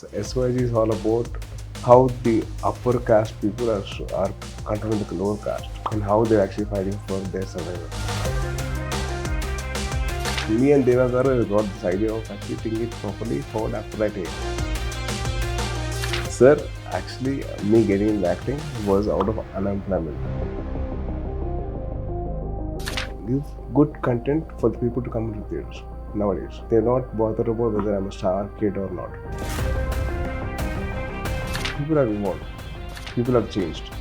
SYG is all about how the upper caste people are controlling the lower caste and how they're actually fighting for their survival. Me and Deva Garu got this idea of actually thinking it properly forward after that age. Sir, actually me getting into acting was out of unemployment. Give good content for the people to come into theatres nowadays. They're not bothered about whether I'm a star kid or not. People have evolved. People have changed.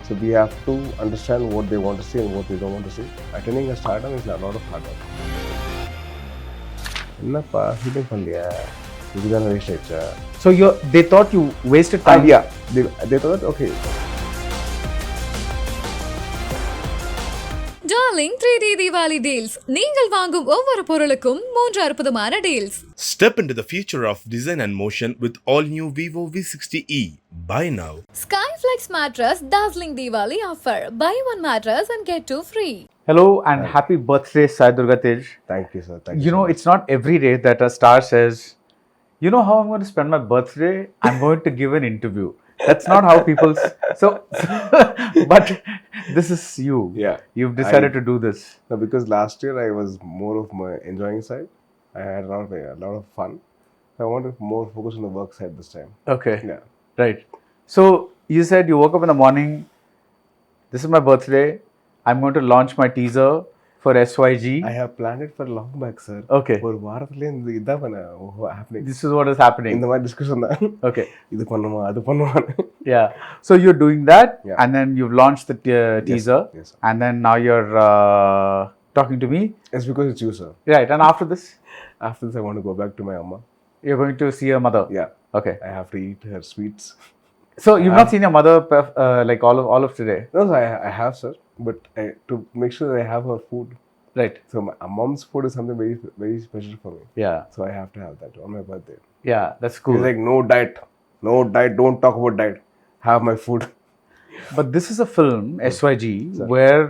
So we have to understand what they want to see and what they don't want to see. Attending a stardom is a lot of hard work. என்னப்பா feeling பண்ணலையா இதுதானே waste ஆயிடுச்சா? So they thought you wasted time? Yeah, they thought, okay. Darling 3D Diwali deals. நீங்கள் வாங்கும் ஒவ்வொரு பொருளுக்கும் 3 அற்புதமான deals. Step into the future of design and motion with all new Vivo V60e. Buy now. Skyflex mattress dazzling Diwali offer. Buy one mattress and get 2 free. Hello and happy birthday, Sai Durgha Tej. Thank you, sir. Thank you. You know, it's not every day that a star says, you know how I'm going to spend my birthday? I'm going to give an interview. That's not how people... but this is you. Yeah. You've decided to do this. No, because last year I was more of my enjoying side. I had a lot of fun. I wanted more focus on the work side this time. Okay. Yeah. Right. So you said you woke up in the morning, this is my birthday, I'm going to launch my teaser for SYG. I have planned it for long back, sir. Okay. ஒரு வாரத்திலே இதான் happening. This is what is happening. இந்த மாதிரி discussion தான். Okay. இது பண்ணுமா அது பண்ணுவான்னு. Yeah. So you're doing that, Yeah. and then you've launched the teaser, Yes. and then now you're talking to me. It's because it's you, sir. Right. And after this, After this, I want to go back to my amma. you're going to see your mother. Yeah. Okay. I have to eat her sweets. So you've not seen your mother like all of today. No, sir, I have, sir. But to make sure that I have her food. Right. So my mom's food is something very, very special for me. Yeah. So I have to have that on my birthday. Yeah. That's cool. He's like, no diet. Don't talk about diet. Have my food. But this is a film, SYG, where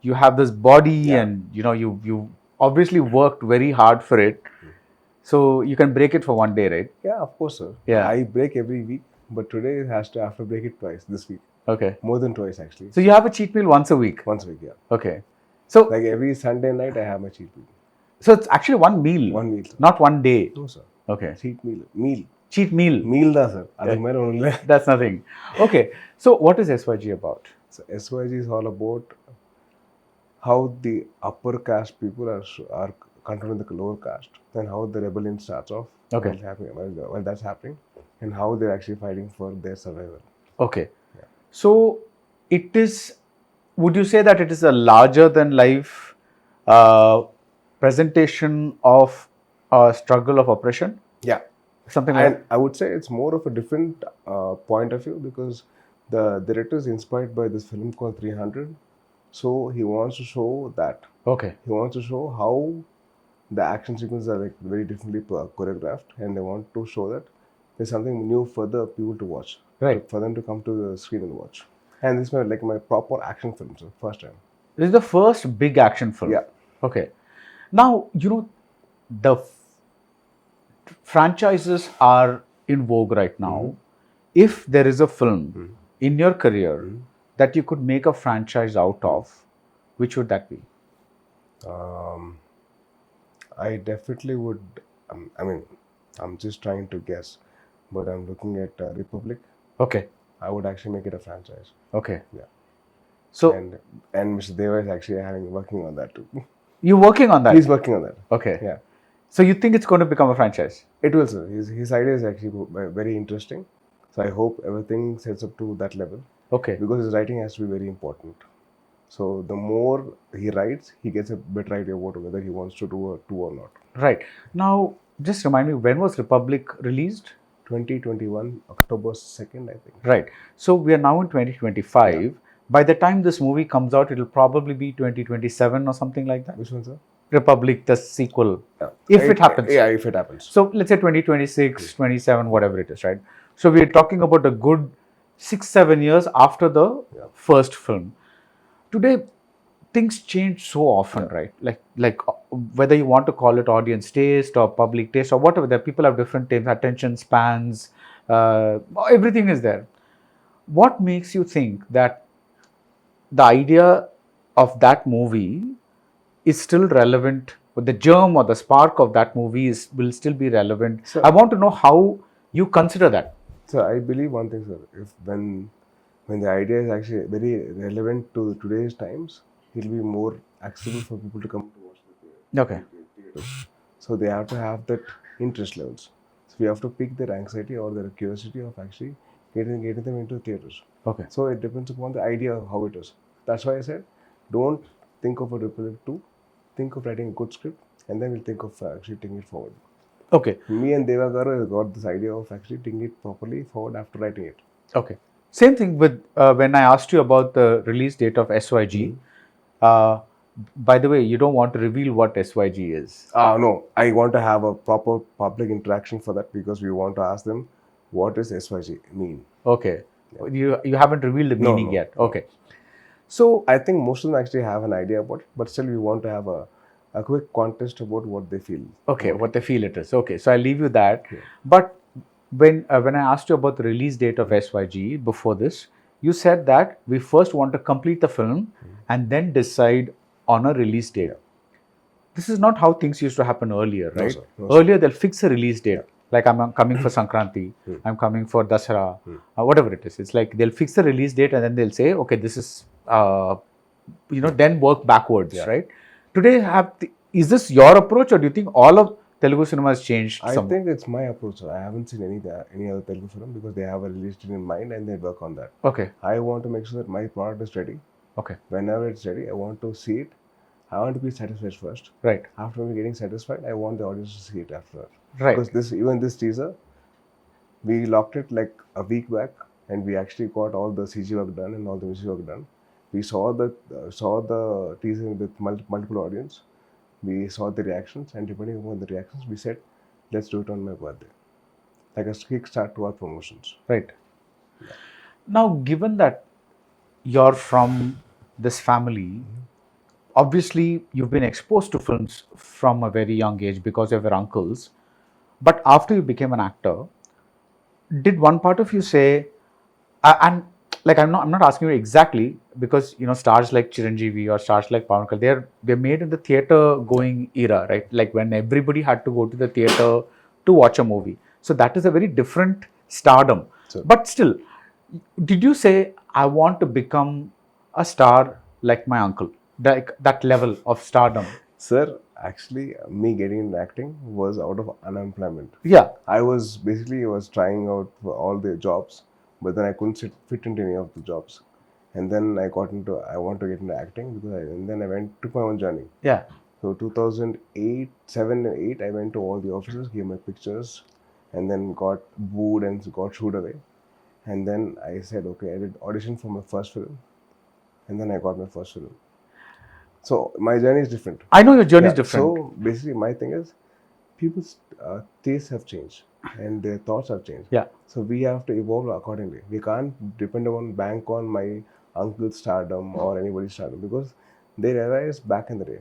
you have this body, and you know you obviously worked very hard for it. So you can break it for one day, right? Yeah, of course, sir. Yeah. I break every week, but today it has to have to break it twice this week. Okay. More than twice, actually. So you have a cheat meal once a week. Once a week, yeah. Okay. So Like every Sunday night, I have my cheat meal. so it's actually one meal. One meal, sir. Not one day. No, sir. Okay. Cheat meal. Meal. Cheat meal. Meal da, sir. That's my only. That's nothing. Okay. So what is SYG about? So SYG is all about how the upper caste people are controlling the lower caste and how the rebellion starts off. Okay. While that's happening, and how they're actually fighting for their survival. Okay. So it is, would you say that it is a larger than life presentation of a struggle of oppression? Yeah. Something like And I would say it's more of a different point of view because the director is inspired by this film called 300. So he wants to show that. Okay. He wants to show how the action sequences are like very differently choreographed, and they want to show that there's something new for the people to watch. Right. For them to come to the screen and watch. And this is my proper action film, so first time. This is the first big action film. Yeah. Okay. Now, you know, the franchises are in vogue right now. If there is a film in your career that you could make a franchise out of, which would that be? I definitely would. I mean, I'm just trying to guess, but I'm looking at Republic. Okay. I would actually make it a franchise. Okay. Yeah. So And Mr. Deva is actually working on that too. you're working on that? He's working on that. Okay. Yeah. So you think it's going to become a franchise? It will, sir. His idea is actually very interesting. So I hope everything sets up to that level Okay. because his writing has to be very important. So the more he writes, he gets a better idea about whether he wants to do a two or not. Right. Now, just remind me, when was Republic released? 2021, October 2nd, I think. Right. So we are now in 2025. By the time this movie comes out, it will probably be 2027 or something like that. Which one, sir? Republic, the sequel. Yeah. If it happens. Yeah, if it happens. So let's say 2026, 27, whatever it is, right? So we're talking about a good 6-7 years after the first film. Today, things change so often, right? Like whether you want to call it audience taste or public taste or whatever, that people have different attention spans, Everything is there. What makes you think that the idea of that movie is still relevant, or the germ or the spark of that movie will still be relevant? So- I want to know how you consider that. So I believe one thing, sir. If when the idea is actually very relevant to today's times, it will be more accessible for people to come to watch the Okay. theaters. So they have to have that interest levels. So we have to pick their anxiety or their curiosity of actually getting them into theaters. Okay. So it depends upon the idea of how it is. That's why I said, don't think of a Republic 2. Think of writing a good script, and then we'll think of actually taking it forward. Okay. Me and Devagaru got this idea of actually taking it properly forward after writing it. Okay. Same thing with when I asked you about the release date of SYG. By the way, you don't want to reveal what SYG is. No, I want to have a proper public interaction for that because we want to ask them what does SYG mean. Okay. You haven't revealed the No, meaning no, yet. Okay. So I think most of them actually have an idea about it, but still we want to have a quick contest about what they feel. okay, what they feel it is. Okay, so I'll leave you that. But when I asked you about the release date of SYG before this, you said that we first want to complete the film and then decide on a release date. This is not how things used to happen earlier, right? sir. No, sir. Earlier, they'll fix a release date. Like I'm coming for Sankranti, I'm coming for Dasara, whatever it is. It's like they'll fix the release date and then they'll say, okay, this is, then work backwards, right? Today, is this your approach, or do you think all of Telugu cinema has changed? I think it's my approach. I haven't seen any other Telugu film because they have a release date in mind and they work on that. Okay, I want to make sure that my product is ready. okay, Whenever it's ready, I want to see it. I want to be satisfied first. right, After me getting satisfied, I want the audience to see it after that. right. Because this teaser, we locked it like a week back, and we actually got all the CG work done and all the music work done. We saw the teaser with multiple audience. We saw the reactions, and depending upon the reactions, we said, let's do it on my birthday, like a kickstart to our promotions. Right. Now, given that you're from this family, obviously you've been exposed to films from a very young age because of your uncles. But after you became an actor, did one part of you say, and like I'm not asking you exactly, because stars like Chiranjeevi or stars like Pawan Kalyan, they're made in the theater going era, right? Like when everybody had to go to the theater to watch a movie. So that is a very different stardom. Sure. But still, did you say, I want to become a star like my uncle, like that level of stardom? Sir, actually, me getting into acting was out of unemployment. Yeah. I was trying out for all the jobs, but then I couldn't fit into any of the jobs. And then I want to get into acting and then I took my own journey. Yeah. So 2008, 7 and 8, I went to all the offices, gave my pictures, and then got booed and got shooed away. And then I said, okay, I did audition for my first film, and then I got my first film. So my journey is different. I know your journey is different. So basically, my thing is, people's tastes have changed and their thoughts have changed. Yeah. So we have to evolve accordingly. We can't depend on bank on my uncle's stardom or anybody's stardom because they realized back in the day,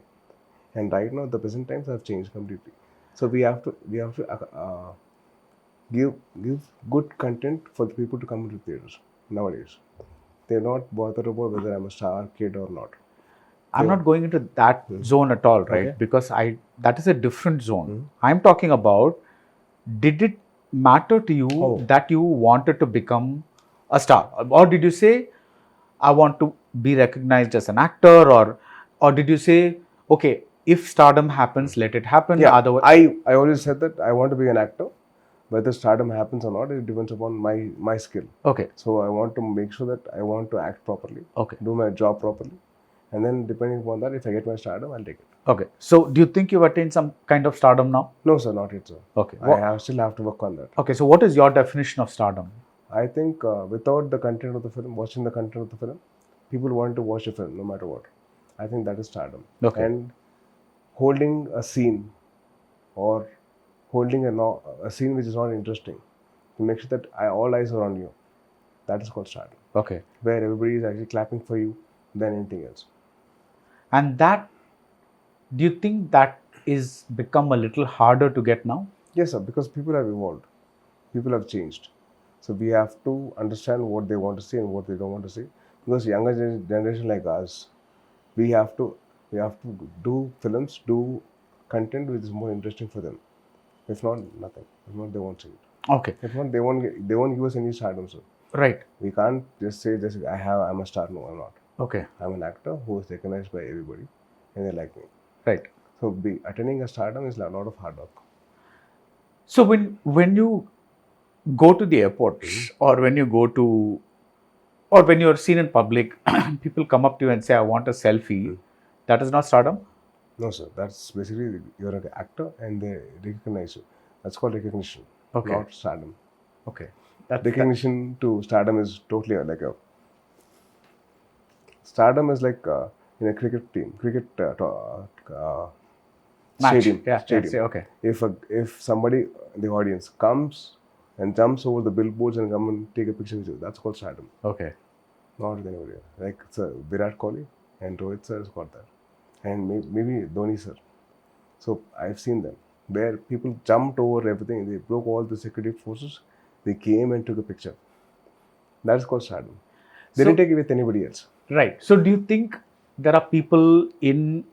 and right now the present times have changed completely. So we have to give good content for the people to come into theaters nowadays. They're not bothered about whether I'm a star kid or not. I'm not going into that zone at all, right? Okay. Because that is a different zone. I'm talking about, did it matter to you that you wanted to become a star? Or did you say, I want to be recognized as an actor? Or did you say, okay, if stardom happens, let it happen? Yeah, Otherwise, I always said that I want to be an actor. Whether stardom happens or not, it depends upon my skill. okay, So I want to make sure that I want to act properly, okay, do my job properly, and then depending upon that, if I get my stardom, I'll take it. okay. So do you think you've attained some kind of stardom now? No, sir, not yet, sir. Okay. Still have to work on that. Okay, so what is your definition of stardom? I think without the content of the film, watching the content of the film, people want to watch the film no matter what. I think that is stardom. Okay. And holding a scene or holding a scene which is not interesting to make sure that all eyes are on you, that is called stardom. Okay. Where everybody is actually clapping for you than anything else. And that, do you think that is become a little harder to get now? Yes, sir, because people have evolved. People have changed. So we have to understand what they want to see and what they don't want to see. Because younger generation like us, we have to do films, do content which is more interesting for them. If not, nothing. If not, they won't see it. Okay. If not, they won't give us any stardom. So Right. we can't just say I'm a star. No, I'm not. Okay. I'm an actor who is recognized by everybody, and they like me. Right. So attaining a stardom is a lot of hard work. So when you go to the airports or when you go to or when you're seen in public, people come up to you and say, I want a selfie. That is not stardom? No, sir. That's basically you're an actor and they recognize you. That's called recognition, Okay. not stardom. Okay. Recognition to stardom is totally like a stardom is like in a cricket team, Match. stadium. Yeah. Stadium. Yeah, okay. If somebody in the audience comes and jumps over the billboards and come and take a picture with you, that's called stardom. Okay. Not with anybody else. Like sir, Virat Kohli and Rohit sir has got that, and maybe Dhoni sir. So I've seen them where people jumped over everything. They broke all the security forces. They came and took a picture. That's called stardom. They didn't take it with anybody else. Right. So do you think there are people in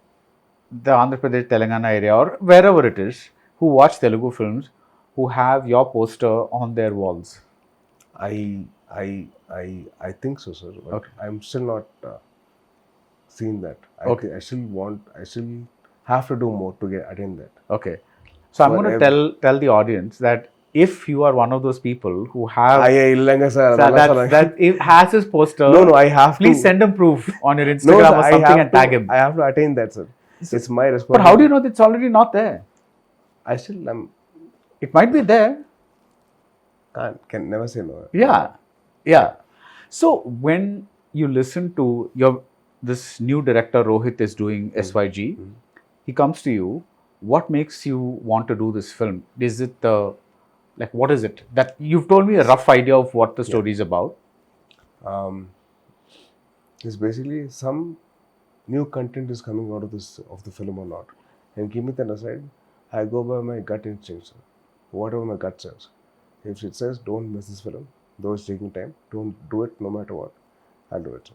the Andhra Pradesh, Telangana area or wherever it is who watch Telugu films who have your poster on their walls? I think so, sir. But Okay. I'm still not seen that. Okay. I still have to do more to attain that. Okay. So I'm going to tell the audience that if you are one of those people who have Illanga sir. that if has his poster, No, I have please to. send him proof on your No, Instagram sir, or something and tag him. I have to attain that, sir. It's my responsibility. But how do you know that it's already not there? I'm It might be there. can never say no. Yeah. So when you listen to this new director Rohit is doing SYG, he comes to you. What makes you want to do this film? Is it what is it that you've told me a rough idea of what the story is about? It's basically some new content is coming out of the film or not, and give me that aside. I go by my gut instinct, sir. Whatever my gut says. If it says don't miss this film, though it's taking time, don't do it no matter what, I'll do it, sir.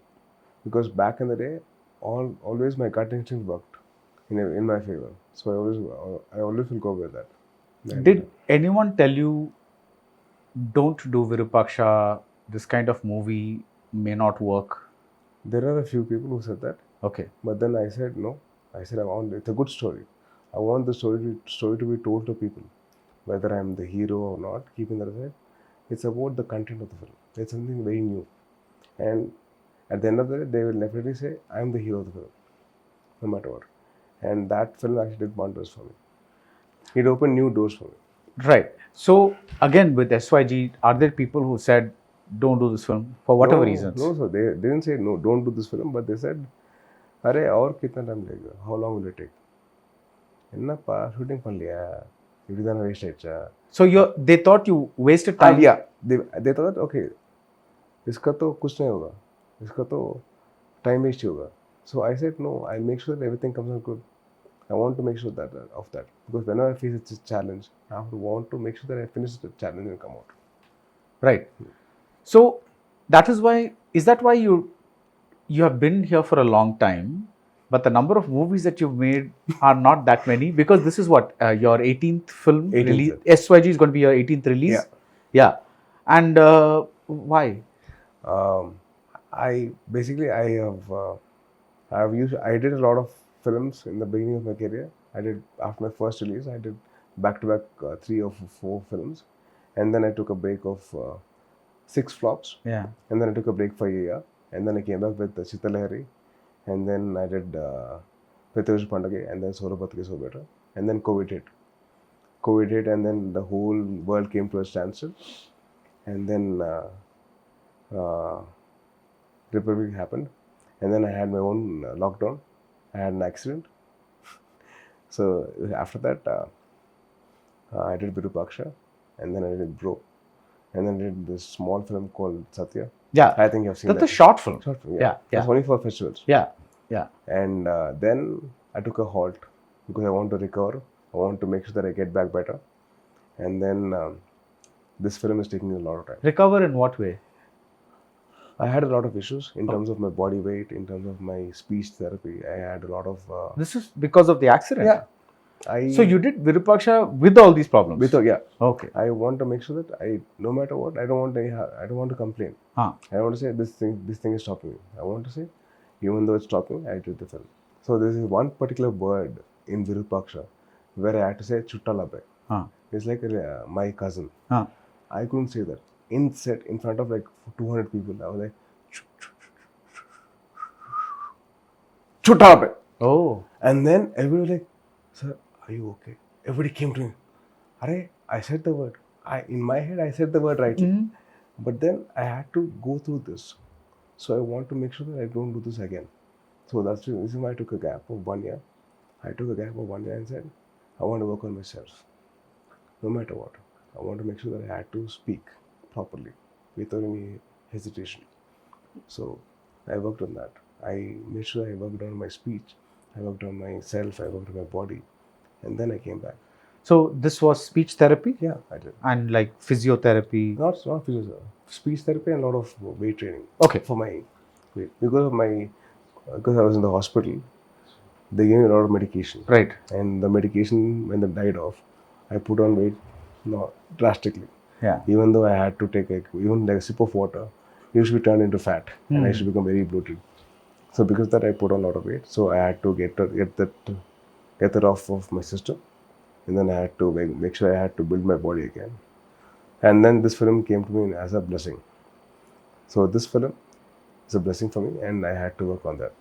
Because back in the day, always my gut instinct worked in my favor. So I always will go with that. Did anyone tell you don't do Virupaksha? This kind of movie may not work. There are a few people who said that, Okay. but then I said no. I said it's a good story. I want the story to be told to people, whether I'm the hero or not. Keeping that aside, it's about the content of the film. It's something very new, and at the end of the day, they will definitely say I'm the hero of the film, no matter what. And that film actually did wonders for me. It opened new doors for me. Right. So again with SYG, are there people who said don't do this film for whatever reasons? No, so they didn't say no, don't do this film, but they said, "Arey, और कितना time लगेगा? How long will it take? என்னப்பா shooting பண்ணலையா? இப்படிதானே waste ஆயிடுச்சா?" So they thought you wasted time. Yeah, they thought okay, इसका तो कुछ नहीं होगा, इसका तो time waste ही होगा. So I said no, I'll make sure that everything comes out good. I want to make sure that because whenever I face a challenge, I want to make sure that I finish the challenge and come out. Right. So that is why. Is that why you have been here for a long time, but the number of movies that you've made are not that many? Because this is what your 18th film 18th release. film. SYG is going to be your 18th release. Yeah. And why? I did a lot of films in the beginning of my career. I did after my first release. I did back-to-back 3 or 4 films, and then I took a break of 6 flops. Yeah. And then I took a break for a year, and then I came back with Chitalahari, and then I did Pritesh Pandage, and then Solo Batke So Better, and then COVID hit, and then the whole world came to a standstill, and then Republic happened, and then I had my own lockdown. I had an accident. So after that, I did Virupaksha, and then I did Bro, and then I did this small film called Satya. Yeah. I think you've seen That's that. a short film. Short film, Yeah. It's only for festivals. Yeah. And then I took a halt because I want to recover. I want to make sure that I get back better. And then this film is taking a lot of time. Recover in what way? I had a lot of issues in terms of my body weight, in terms of my speech therapy. I had a lot of. This is because of the accident? Yeah. So you did Virupaksha with all these problems? Yeah. Okay. I want to make sure that no matter what, I don't want to complain. I don't want to say this thing is stopping me. I want to say, even though it's stopping, I did the film. So there is one particular word in Virupaksha where I had to say Chuttalabai. It's like my cousin. I couldn't say that. In set, in front of like 200 people, I was like, Chuttalabai. Oh. And then everybody was like, sir, are you okay? Everybody came to me. Arey, I said the word. In my head, I said the word rightly. But then I had to go through this. So I want to make sure that I don't do this again. So that's the reason why I took a gap of 1 year. I took a gap of 1 year and said, I want to work on myself. No matter what. I want to make sure that I had to speak properly without any hesitation. So I worked on that. I made sure I worked on my speech. I worked on myself. I worked on my body. And then I came back. So this was speech therapy? Yeah, I did. And like physiotherapy? Not physiotherapy. Speech therapy and a lot of weight training. Okay. For my weight. Because I was in the hospital, they gave me a lot of medication. Right. And the medication, when they died off, I put on weight drastically. Yeah. Even though I had to take even like a sip of water, it used to be turned into fat. And I used to become very bloated. So because of that, I put on a lot of weight. So I had to get that off of my system. And then I had to make sure I had to build my body again. And then this film came to me as a blessing. So this film is a blessing for me, and I had to work on that.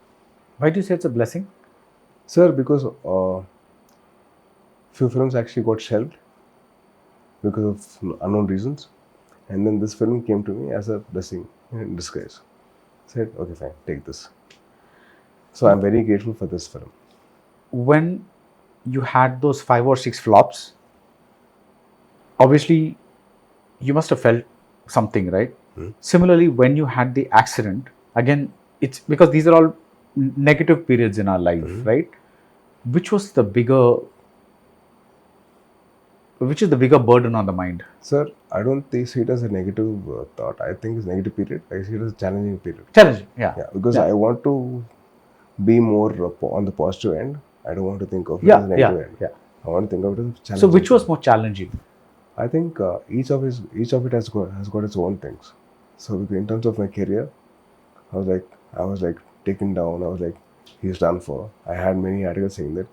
Why do you say it's a blessing? Sir, because few films actually got shelved because of unknown reasons. And then this film came to me as a blessing in disguise. I said, okay, fine, take this. So I'm very grateful for this film. When you had those 5 or 6 flops, obviously you must have felt something, right? Similarly, when you had the accident, again, it's because these are all negative periods in our life, right? Which is the bigger burden on the mind? Sir, I don't see it as a negative thought. I think it's a negative period. I see it as a challenging period. Challenging, yeah. Because I want to be more on the positive end. I don't want to think of it as a negative end. Yeah. I want to think of it as challenging. So which was more challenging? I think each of it has got its own things. So in terms of my career, I was like taken down. I was like, he's done for. I had many articles saying that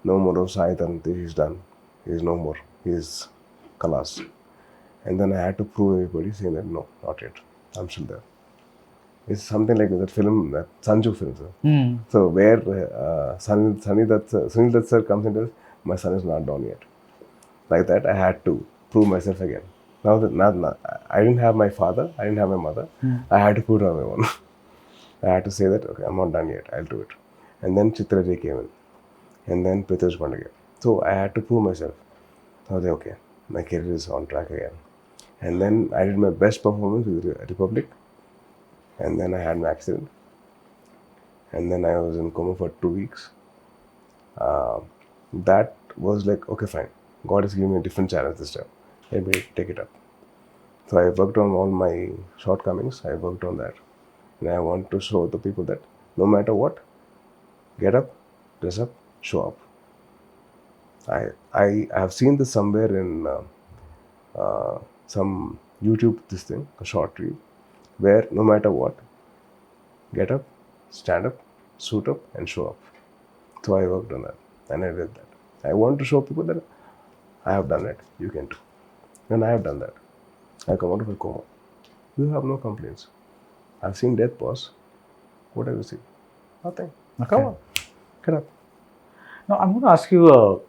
no more of Sai Durgha Tej, he's done. He's no more. He's kalas. And then I had to prove everybody saying that no, not yet. I'm still there. It's something like that film, that Sanju film, sir. So where Sunil Dutt sir comes and tells, my son is not done yet. Like that, I had to prove myself again. Now I didn't have my father, I didn't have my mother. I had to put on my own. I had to say that, okay, I'm not done yet, I'll do it. And then Chitra J came in. And then Prithviraj Pandage. So I had to prove myself. I was like, okay, my career is on track again. And then I did my best performance with Republic. And then I had an accident. And then I was in coma for 2 weeks. That was like, okay, fine. God is giving me a different challenge this time. Maybe take it up. So I worked on all my shortcomings. I worked on that. And I want to show the people that no matter what, get up, dress up, show up. I have seen this somewhere in some YouTube, a short reel, where no matter what, get up, stand up, suit up, and show up. So I worked on that, and I did that. I want to show people that I have done it, you can too. And I have done that. I come out of a coma. You have no complaints. I've seen death pause. What have you seen? Nothing. Okay. Come on, get up. Now, I'm going to ask you,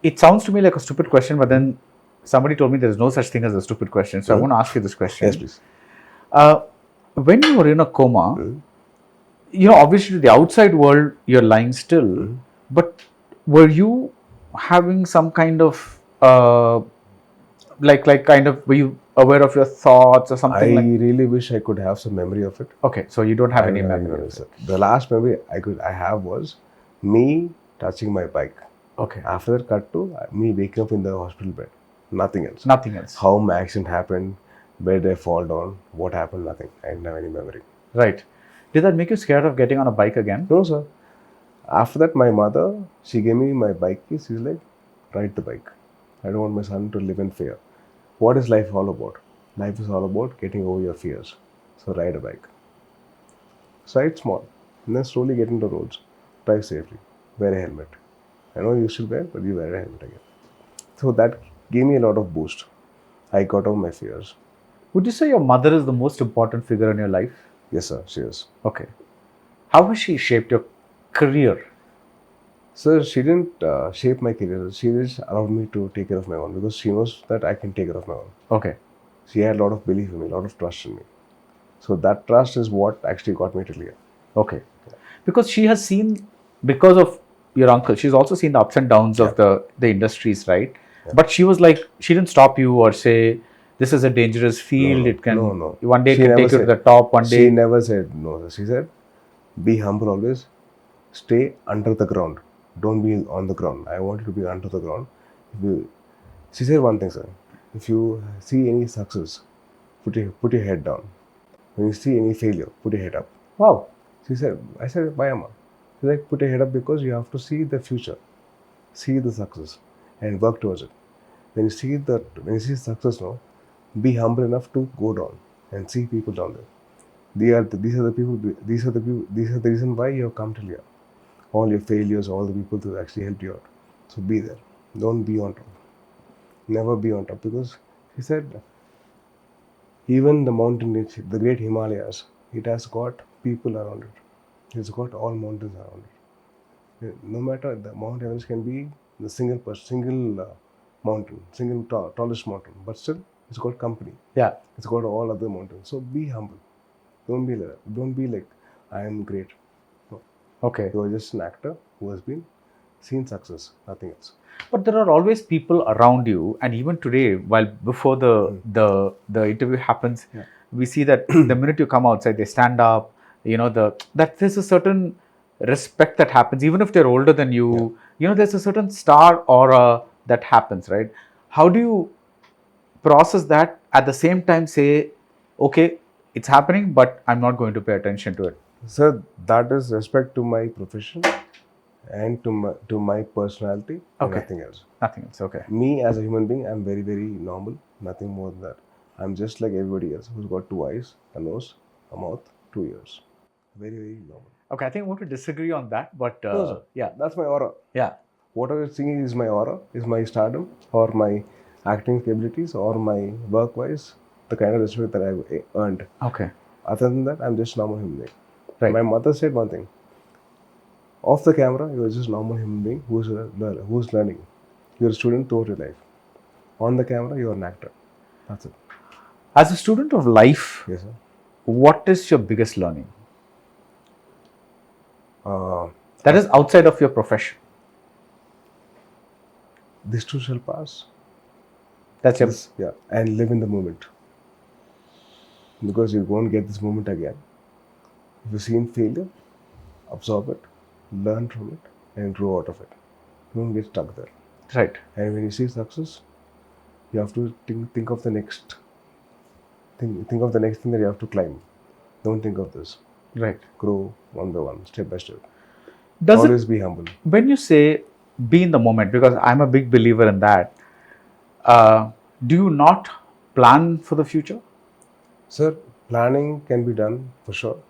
it sounds to me like a stupid question, but then somebody told me there is no such thing as a stupid question. So I want to ask you this question. Yes, please. When you were in a coma, obviously to the outside world, you're lying still, but were you having some kind of, were you aware of your thoughts or something? I really wish I could have some memory of it. Okay, so you don't have any memory of it. The last memory I have was me touching my bike. Okay. After that cut to me waking up in the hospital bed. Nothing else. Nothing else. How my accident happened, where did I fall down, what happened, nothing. I didn't have any memory. Right. Did that make you scared of getting on a bike again? No, sir. After that, my mother, she gave me my bike keys. She's like, ride the bike. I don't want my son to live in fear. What is life all about? Life is all about getting over your fears. So ride a bike. Start small. And then slowly get into roads. Drive safely. Wear a helmet. I know you should wear, but you wear a helmet again. So that gave me a lot of boost. I got over my fears. Would you say your mother is the most important figure in your life? Yes, sir, she is. Okay. How has she shaped your career? Sir, she didn't shape my career. She just allowed me to take care of my own because she knows that I can take care of my own. Okay. She had a lot of belief in me, a lot of trust in me. So that trust is what actually got me to here. Okay. Because she has seen, because of your uncle, she's also seen the ups and downs of the industries, right? Yeah. But she was like, she didn't stop you or say, this is a dangerous field. No. It can, No. one day it She can never take you to said- the top, one day. She never said no. She said, be humble always. Stay under the ground. Don't be on the ground. I want you to be under the ground. She said one thing, sir. If you see any success, put your head down. When you see any failure, put your head up. Wow. She said, I said, why, Amma? She's like, put your head up because you have to see the future, see the success, and work towards it. When you see success now, be humble enough to go down and see people down there. These are the reason why you have come till here. All your failures, all the people who actually helped you out. So be there. Don't be on top. Never be on top because he said, even the mountain range, the great Himalayas, it has got people around it. It's got all mountains around it. No matter the Mount Everest can be the single mountain, tallest mountain, but still it's got company. Yeah. It's got all other mountains. So be humble. Don't be like that. Don't be like, I am great. No. Okay. You are just an actor who has been seen success, nothing else. But there are always people around you, and even today, while before the interview happens, we see that the minute you come outside, they stand up. You know, that there's a certain respect that happens, even if they're older than you. You know, there's a certain star aura that happens, right? How do you process that at the same time? Say, okay, it's happening, but I'm not going to pay attention to it. Sir, that is respect to my profession and to my personality and Okay. nothing else. Nothing else. Okay. Me as a human being, I'm very, very normal, nothing more than that. I'm just like everybody else who's got 2 eyes, a nose, a mouth, 2 ears. Very, very normal. Okay. I think I want to disagree on that, but No, sir. yeah. That's my aura. Yeah. Whatever you're seeing is my aura, is my stardom, or my acting abilities, or my work-wise, the kind of respect that I've earned. Okay. Other than that, I'm just normal human being. Right. My mother said one thing. Off the camera, you're just normal human being who's learning. You're a student throughout your life. On the camera, you're an actor. That's it. As a student of life, Yes, sir. what is your biggest learning? Uh, That is outside of your profession. this too shall pass. That's your. Yeah, and live in the moment. Because you won't get this moment again. If you see in failure, absorb it, learn from it, and grow out of it. Don't get stuck there. Right. And when you see success, you have to think of the next. Think of the next thing that you have to climb. Don't think of this. Right. Grow one by one, step by step. Does Always it, be humble. when you say be in the moment, because I'm a big believer in that, do you not plan for the future? Sir, planning can be done for sure.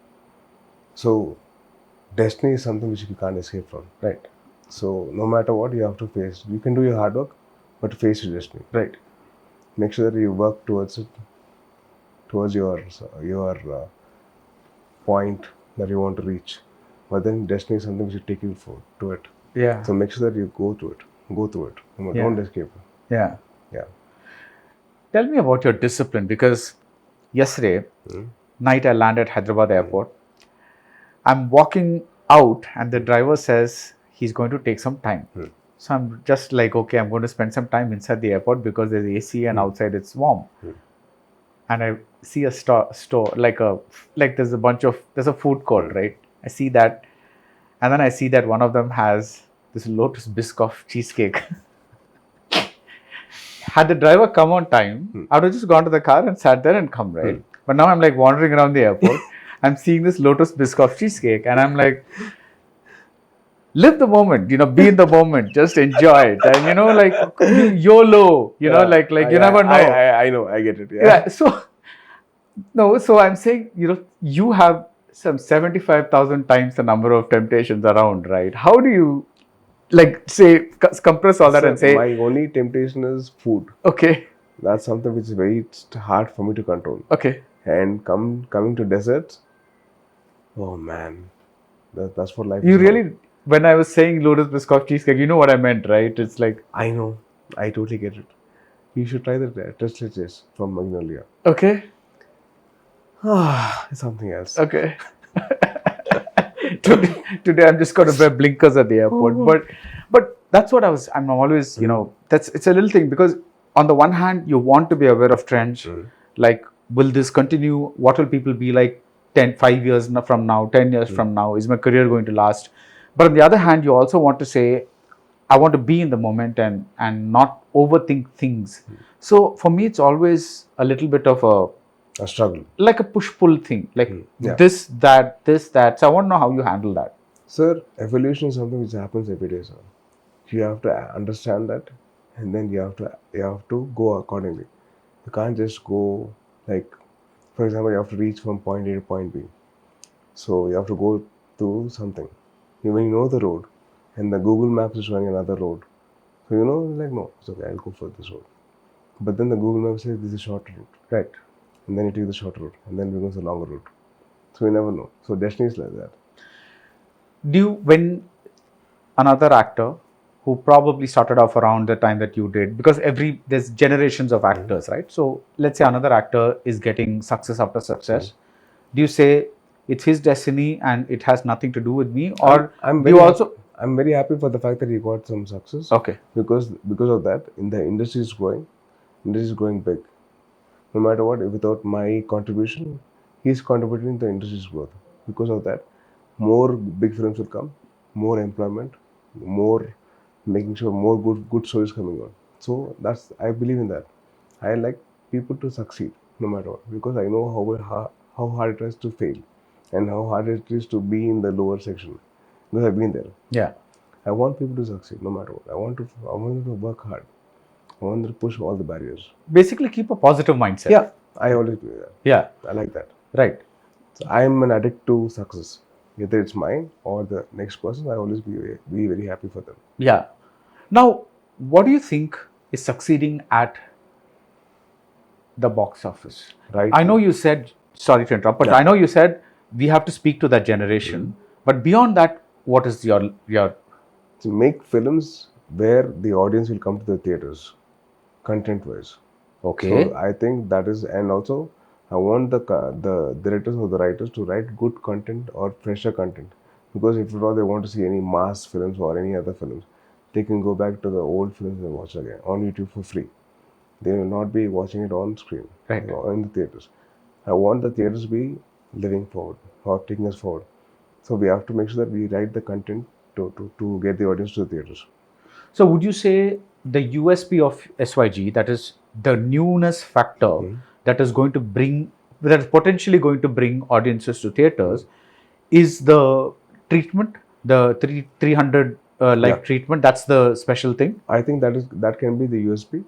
So, destiny is something which you can't escape from. Right. So, no matter what, you have to face. You can do your hard work, but face your destiny. Right. Make sure that you work towards it, towards your point that you want to reach. But then destiny is something which will take you to it. Yeah. So make sure that you go through it. Don't escape. Yeah. Yeah. Tell me about your discipline, because yesterday night I landed at Hyderabad airport. I'm walking out and the driver says he's going to take some time. So I'm just like, okay, I'm going to spend some time inside the airport because there's AC and outside it's warm. And I see a store like there's a food court, right? I see that, and then I see that one of them has this Lotus Biscoff cheesecake. had the driver come on time, I would have just gone to the car and sat there and come, right? But now I'm like wandering around the airport. I'm seeing this Lotus Biscoff cheesecake, and I'm like, live the moment, be in the moment, just enjoy it, and like YOLO, like you never know. I know, I get it. Yeah. So I'm saying, you have some 75,000 times the number of temptations around, right? How do you, say, compress all that So and say, my only temptation is food. okay, That's something which is very hard for me to control. okay, And coming to desserts, oh man, that's what life you is about. really, when I was saying Lotus Biscoff cheesecake, you know what I meant, right? It's like, I know, I totally get it. You should try the Tesla from Magnolia. okay, It's something else. okay. Today I'm just going to wear blinkers at the airport, but that's what I'm always, it's a little thing, because on the one hand you want to be aware of trends, like, will this continue? What will people be like 5 years from now, 10 years from now? Is my career going to last? But on the other hand, you also want to say, I want to be in the moment and not overthink things. So for me, it's always a little bit of A struggle. like a push-pull thing, like Yeah. this, that. So I want to know how you handle that. Sir, evolution is something which happens every day, sir. You have to understand that, and then you have to go accordingly. You can't just go like, for example, you have to reach from point A to point B. So you have to go to something. When you know the road, and the Google Maps is showing another road, so like, no, it's okay, I'll go for this road. But then the Google Map says this is a short route, Right. and then you take the short route, and then it becomes a longer route. So you never know. So destiny is like that. When another actor who probably started off around the time that you did, because there's generations of actors, right? So let's say another actor is getting success after success. Do you say it's his destiny and it has nothing to do with me, or I'm do you also? I'm very happy for the fact that he got some success. Okay. Because of that, the industry is growing big. No matter what, without my contribution, he's contributing to the industry's growth. Because of that, more big films will come, more employment, more making sure more good stories coming on. So I believe in that. I like people to succeed no matter what, because I know how hard it is to fail and how hard it is to be in the lower section. Because I've been there. Yeah. I want people to succeed no matter what. I want them to work hard. I want them to push all the barriers. Basically, keep a positive mindset. Yeah, I always do that. Yeah. I like that. Right. So I am an addict to success. Whether it's mine or the next person, I always be very happy for them. Yeah. Now, what do you think is succeeding at the box office? Right. I know you said, sorry to interrupt, but I know you said we have to speak to that generation. But beyond that, what is your To make films where the audience will come to the theaters, content-wise. okay? So I think that is, and also I want the directors or the writers to write good content or fresher content, because if at all they want to see any mass films or any other films, they can go back to the old films and watch again on YouTube for free. They will not be watching it on screen, Right. or in the theaters. I want the theaters to be living forward or taking us forward. So we have to make sure that we write the content to get the audience to the theaters. So would you say the USP of SYG, that is the newness factor that is potentially going to bring audiences to theaters, is the treatment, the 300 treatment? That's the special thing. I think that can be the USP.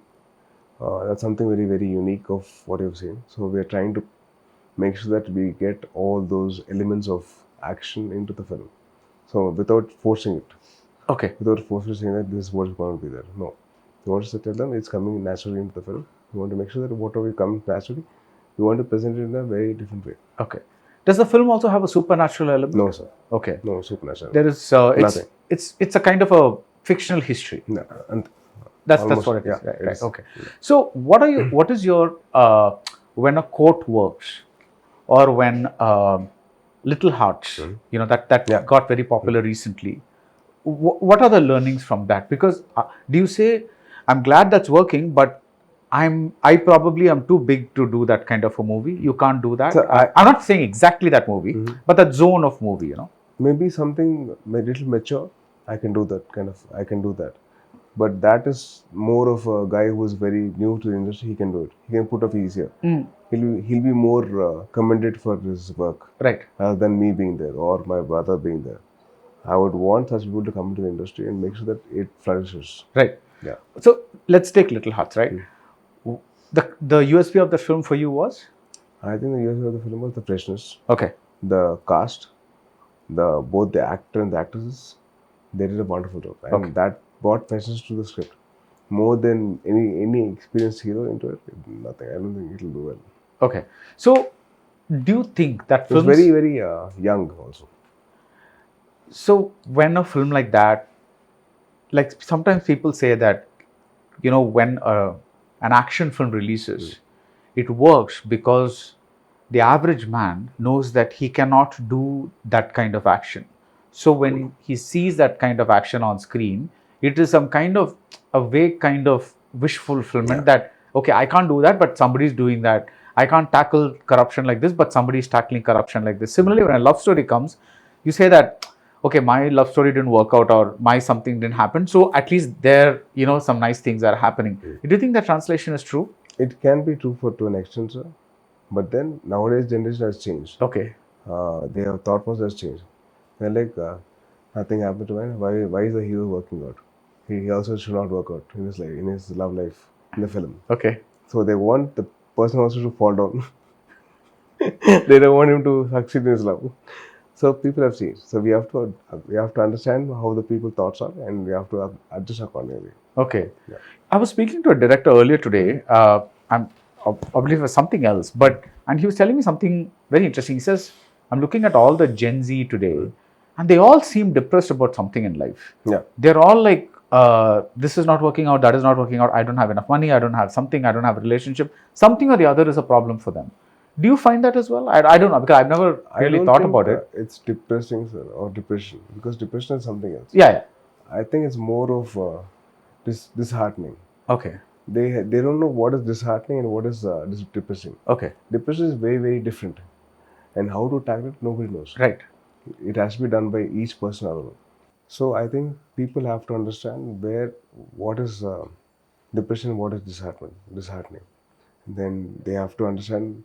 That's something very, very unique of what you've seen. So we are trying to make sure that we get all those elements of action into the film. So without forcing it, Okay. without forcing that this is what is going to be there. No. We want to tell them it's coming naturally into the film. We want to make sure that whatever comes naturally, we want to present it in a very different way. Okay. Does the film also have a supernatural element? No, sir. Okay. No supernatural. There is Nothing. it's a kind of a fictional history. No, and That's almost, what it is. yeah, Right, it right. is. Okay. So what is your when a quote works, or when Little Hearts, that got very popular recently. What are the learnings from that? Because do you say, I'm glad that's working, but I probably am too big to do that kind of a movie. You can't do that. So I'm not saying exactly that movie, but that zone of movie, maybe something a little mature, I can do that. But that is more of a guy who is very new to the industry. He can do it. He can put up easier. He'll be more commended for his work Right. rather than me being there or my brother being there. I would want such people to come into the industry and make sure that it flourishes. Right. Yeah. So let's take Little Hearts, right? The USP of the film for you was? I think the USP of the film was the freshness, Okay. the cast, both the actor and the actresses. They did a wonderful job, and that brought freshness to the script more than any experienced hero into it. Nothing. I don't think it'll do well. Okay. So do you think that It was films... very, very young also. So when a film like that, like sometimes people say that, you know, when an action film releases, it works because the average man knows that he cannot do that kind of action. So when he sees that kind of action on screen, it is some kind of a vague kind of wish fulfillment that, okay, I can't do that, but somebody's doing that. I can't tackle corruption like this, but somebody's tackling corruption like this. Similarly, when a love story comes, you say that, okay, my love story didn't work out or my something didn't happen. So at least there, you know, some nice things are happening. Do you think that translation is true? It can be true to an extent, sir. But then nowadays generation has changed. Okay. Their thought process has changed. They're like, nothing happened to him. Why is the hero working out? He also should not work out in his life, in his love life, in the film. Okay. So they want the person also to fall down. They don't want him to succeed in his love. So people have changed. So we have to understand how the people's thoughts are, and we have to adjust accordingly. Okay. Yeah. I was speaking to a director earlier today. I believe it was something else, and he was telling me something very interesting. He says, I'm looking at all the Gen Z today, and they all seem depressed about something in life. Yeah. They're all like, this is not working out, that is not working out, I don't have enough money, I don't have something, I don't have a relationship. Something or the other is a problem for them. Do you find that as well? I don't know, because I've never really thought about it. It's depressing, sir, or depression, because depression is something else. Yeah. I think it's more of disheartening. Okay. They don't know what is disheartening and what is depressing. Okay. Depression is very, very different, and how to tackle it, nobody knows. Right. It has to be done by each person alone. So I think people have to understand what is depression, what is disheartening. Then they have to understand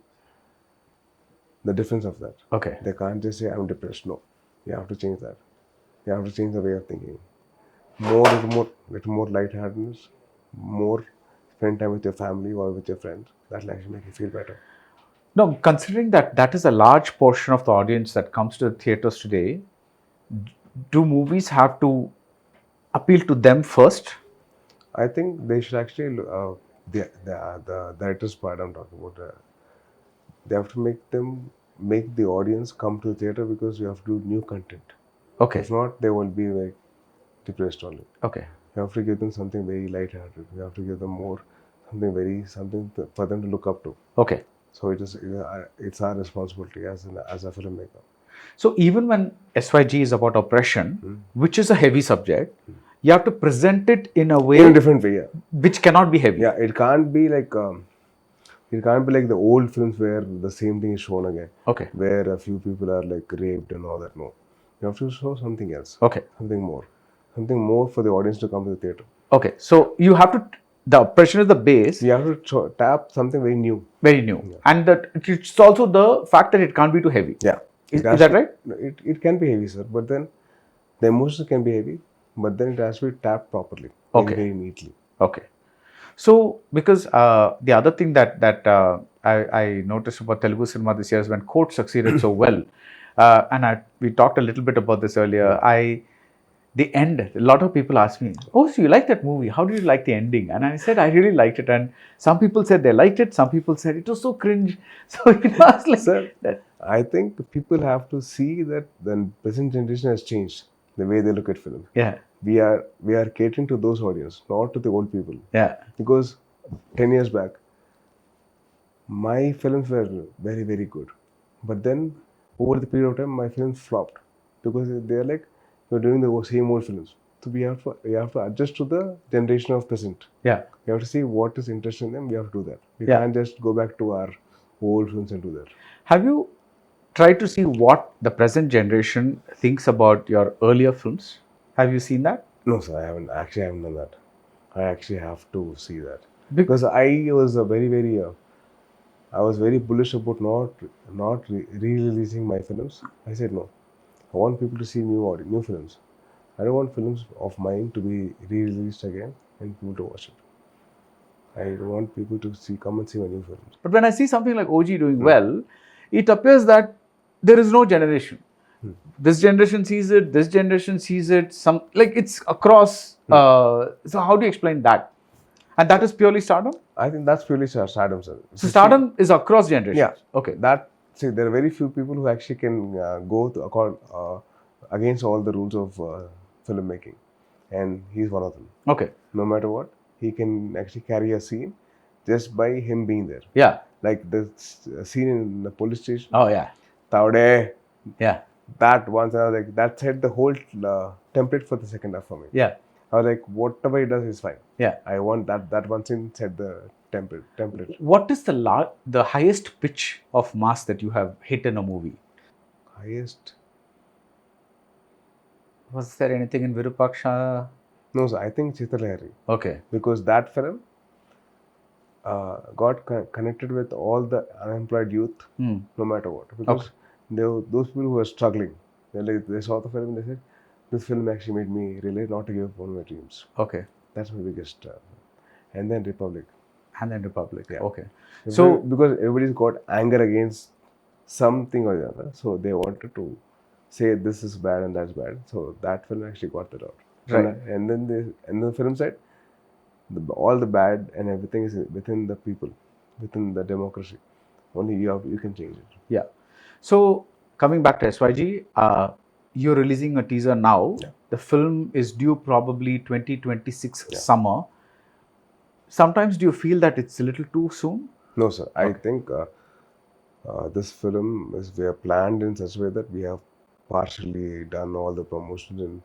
the difference of that. Okay. They can't just say I'm depressed. No, you have to change that. You have to change the way of thinking. Little more lightheartedness, more spend time with your family or with your friends. That will actually make you feel better. No, considering that is a large portion of the audience that comes to the theaters today, do movies have to appeal to them first? I think they should actually the director's part I'm talking about. They have to make the audience come to the theater, because you have to do new content. Okay. If not, they will be very depressed only. Okay. You have to give them something very light-hearted. You have to give them something for them to look up to. Okay. So it's our responsibility as a filmmaker. So even when SYG is about oppression, which is a heavy subject, you have to present it in a way In a different way, yeah. which cannot be heavy. Yeah, it can't be like the old films where the same thing is shown again. Okay. Where a few people are like raped and all that. No, you have to show something else. Okay. Something more for the audience to come to the theater. Okay. So you have to, the oppression is the base. You have to tap something very new. Very new. And that it's also the fact that it can't be too heavy. Yeah. Is that right? It can be heavy, sir, but then the emotions can be heavy, but then it has to be tapped properly, very neatly. Okay. So, because the other thing that I noticed about Telugu cinema this year is when Court succeeded so well, and we talked a little bit about this earlier. The end, a lot of people ask me, oh, so you like that movie? How did you like the ending? And I said, I really liked it. And some people said they liked it. Some people said it was so cringe. So it was like... Sir, I think people have to see that the present generation has changed the way they look at film. Yeah. We are catering to those audience, not to the old people. Yeah. Because 10 years back, my films were very, very good. But then, over the period of time, my films flopped. Because they're like, we're doing the same old films. So we have to adjust to the generation of present. Yeah. We have to see what is interesting in them. We have to do that. We Yeah. can't just go back to our old films and do that. Have you tried to see what the present generation thinks about your earlier films? Have you seen that? No, sir, I haven't done that. I actually have to see that because I was I was very bullish about not re-releasing my films. I said no. I want people to see new films. I don't want films of mine to be re-released again and people to watch it. I want people to come and see my new films. But when I see something like OG doing well, it appears that there is no generation. This generation sees it, this generation sees it, some like it's across. So how do you explain that? And that is purely stardom? I think that's purely stardom, sir. So stardom is across generations? Yeah. Okay. There are very few people who actually can go against all the rules of filmmaking. And he's one of them. Okay. No matter what, he can actually carry a scene just by him being there. Yeah. Like the scene in the police station. Oh, yeah. Taude. Yeah. That once I was like, that set the whole template for the second half for me. Yeah. I was like, whatever he does is fine. Yeah. I want that one scene set the template. What is the highest pitch of mass that you have hit in a movie? Highest? Was there anything in Virupaksha? No, sir. I think Chitralahari. Okay. Because that film got connected with all the unemployed youth, no matter what. Because those people who were struggling, they saw the film and they said, this film actually made me realize not to give up on my dreams. Okay. That's my biggest. And then Republic. Yeah. Okay. So because everybody's got anger against something or the other, so they wanted to say this is bad and that's bad. So that film actually got that out. Right. And then the film said, all the bad and everything is within the people, within the democracy. Only you can change it. Yeah. So coming back to SYG, you're releasing a teaser now. Yeah. The film is due probably 2026 summer. Sometimes do you feel that it's a little too soon? No, sir. I think this film is planned in such a way that we have partially done all the promotions in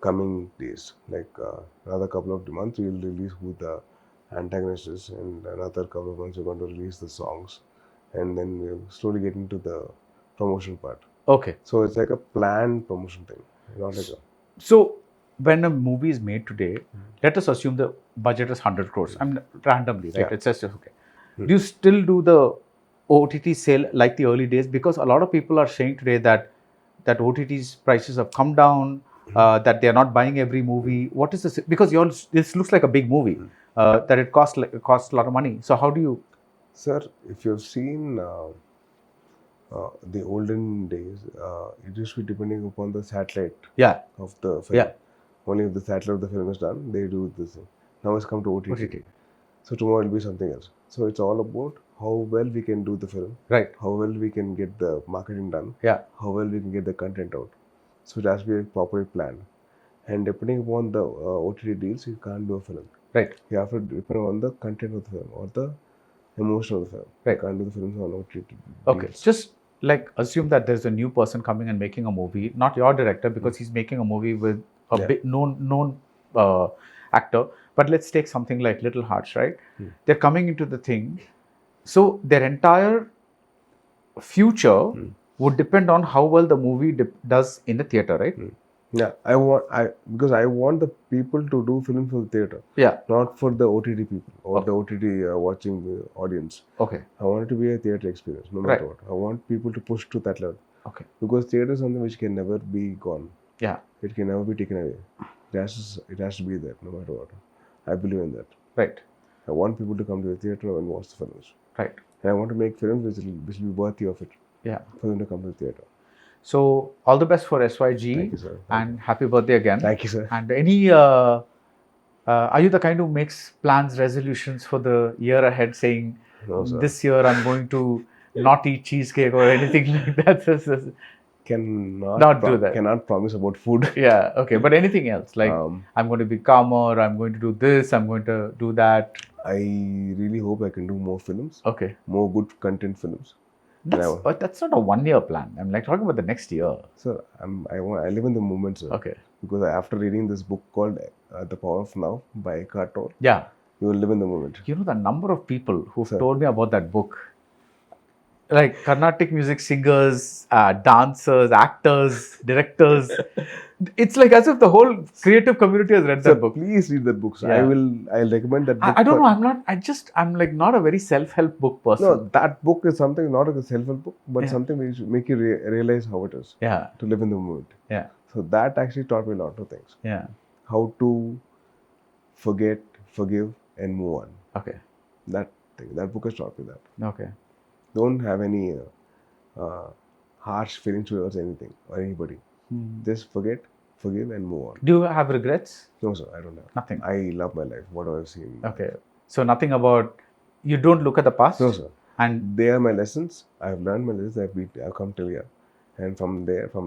coming days. Like another couple of months, we will release who the antagonist is, and another couple of months we're going to release the songs, and then we'll slowly get into the promotion part. Okay. So it's like a planned promotion thing, not like a... So when a movie is made today, let us assume the budget is 100 crores. I mean, randomly, right? Yeah. It's just okay. Do you still do the OTT sale like the early days? Because a lot of people are saying today that OTT's prices have come down, that they are not buying every movie. What is this? Because this looks like a big movie, that it costs a lot of money. So how do you? Sir, if you've seen the olden days, it used to be depending upon the satellite of the film. Yeah. Only if the satellite of the film is done, they do this thing. Now it's come to OTT. So tomorrow it will be something else. So it's all about how well we can do the film. Right. How well we can get the marketing done. Yeah. How well we can get the content out. So it has to be properly planned. And depending upon the OTT deals, you can't do a film. Right. You have to depend on the content of the film or the emotion of the film. Right. You can't do the films on OTT. Okay. deals. Just like assume that there's a new person coming and making a movie, not your director, because he's making a movie with a bit known actor. But let's take something like Little Hearts, right? They're coming into the thing. So their entire future would depend on how well the movie does in the theater, right? Yeah, because I want the people to do films for the theater. Yeah. Not for the OTT people or the OTT watching audience. Okay. I want it to be a theater experience, no matter what. I want people to push to that level. Okay. Because theater is something which can never be gone. Yeah. It can never be taken away. It has to be there, no matter what. I believe in that. Right. I want people to come to the theater and watch the films. Right. And I want to make films which will be worthy of it. Yeah. For them to come to the theater. So all the best for SYG. Thank you, sir. And happy birthday again. Thank you, sir. And any, are you the kind who makes plans, resolutions for the year ahead, saying, No, sir. this year I'm going to not eat cheesecake or anything like that? Cannot promise about food. Yeah, okay. But anything else? Like, I'm going to be calmer, I'm going to do this, I'm going to do that. I really hope I can do more films. Okay. More good content films. But that's not a 1 year plan. I'm like talking about the next year. Sir, I live in the moment, sir. Okay. Because after reading this book called The Power of Now by Eckhart Tolle, yeah, you will live in the moment. You know the number of people who've told me about that book, like Carnatic music singers, dancers, actors, directors. It's like as if the whole creative community has read Sir, that book. please read that book. Sir. Yeah. I'll recommend that book. I don't know. I'm like not a very self-help book person. No, that book is something not a self-help book, but Yeah. something which make you realize how it is Yeah. to live in the moment. Yeah. So that actually taught me a lot of things. Yeah. How to forget, forgive, and move on. Okay. That thing. That book has taught me that. Okay. Don't have any harsh feelings towards anything or anybody. Just forget, forgive, and move on. Do you have regrets? No, sir, I don't have. Nothing. I love my life. What I've seen. Okay. So nothing about you don't look at the past. No, sir. And They are my lessons. I've learned my lessons. I've come till here, and from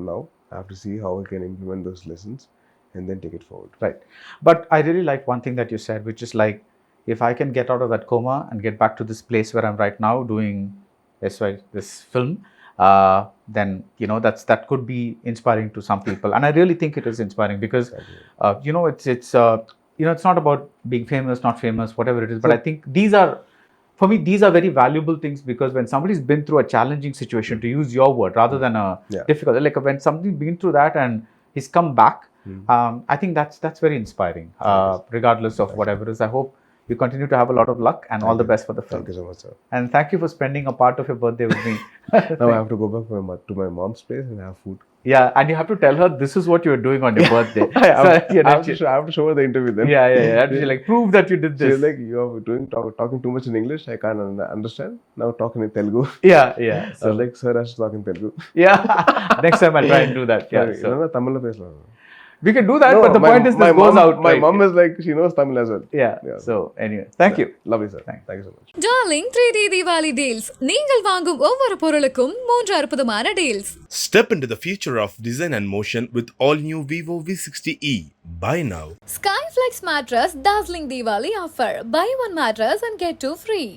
now, I have to see how I can implement those lessons, and then take it forward. right. But I really like one thing that you said, which is like, if I can get out of that coma and get back to this place where I'm right now doing this film, then that could be inspiring to some people, and I really think it is inspiring because it's not about being famous, not famous, whatever it is. But I think these are very valuable things, because when somebody's been through a challenging situation, to use your word rather than a difficult, like when somebody's been through that and he's come back, I think that's very inspiring, regardless of whatever it is. I hope you continue to have a lot of luck and all the best for the film. Thank you so much, sir. And thank you for spending a part of your birthday with me. Now I have to go back to my mom's place and have food. Yeah, and you have to tell her this is what you were doing on your birthday. I have to show her the interview then. Yeah. And she's like, prove that you did this. She's like, you're talking too much in English. I can't understand. Now talking in Telugu. Yeah. So like, sir has to talk in Telugu. Yeah. Next time I'll try and do that. Yeah. Sorry, no, Tamil pesla. We can do that, No, but the point is this goes out. My right? mom is like, she knows Tamil as well. Yeah. So anyway, thank you. Lovely, sir. Thank you so much. Darling 3D Deepavali deals நீங்கள் வாங்கும் ஒவ்வொரு பொருளுக்கும் 3 அற்புதமான deals. Step into the future of design and motion with all new Vivo V60e. Buy now. Skyflex mattress dazzling Diwali offer. Buy one mattress and get two free.